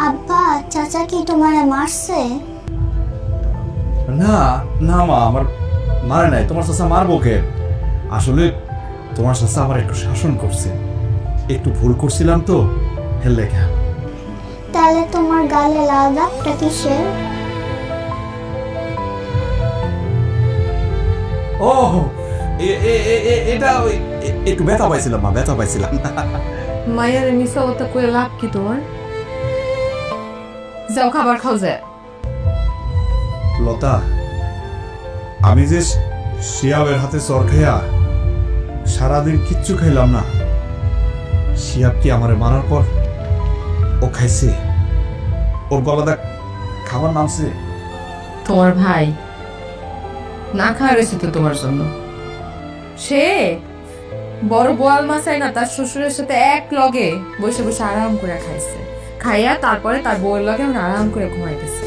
আব্বা চাচা কি তোমারে মারছে? না না মা, আমার মারে নাই। তোমার চাচা মারবো কে? আসলে তোমার চাচা আমার একটু শাসন করছে, একটু ভুল করছিলাম তো, হেল লেখা। তাহলে তোমার গালে লাল দাগটা কিসের? ও এটা একটু ব্যথা পাইছিলাম মা, ব্যথা পাইছিলাম। মায়ের মিশা ওটা করে লাভ কি তোমার? যাও খাবার খাও যায়। লতা, আমি যে শিয়াবের হাতে চর খাইয়া সারাদিন কিচ্ছু খাইলাম না, শিয়াব কি আমারে মারার পর ও খাইছে? ওর গলাটা খাবার নামছে। তোমার ভাই না খাওয়া রয়েছে তো তোমার জন্য। সে বড় বোয়াল মাছাই না তার শ্বশুরের সাথে এক লগে বসে বসে আরাম করে খাইছে, খাইয়া তারপরে তার বউয়ের লগে আরাম করে ঘুমাইতেছে।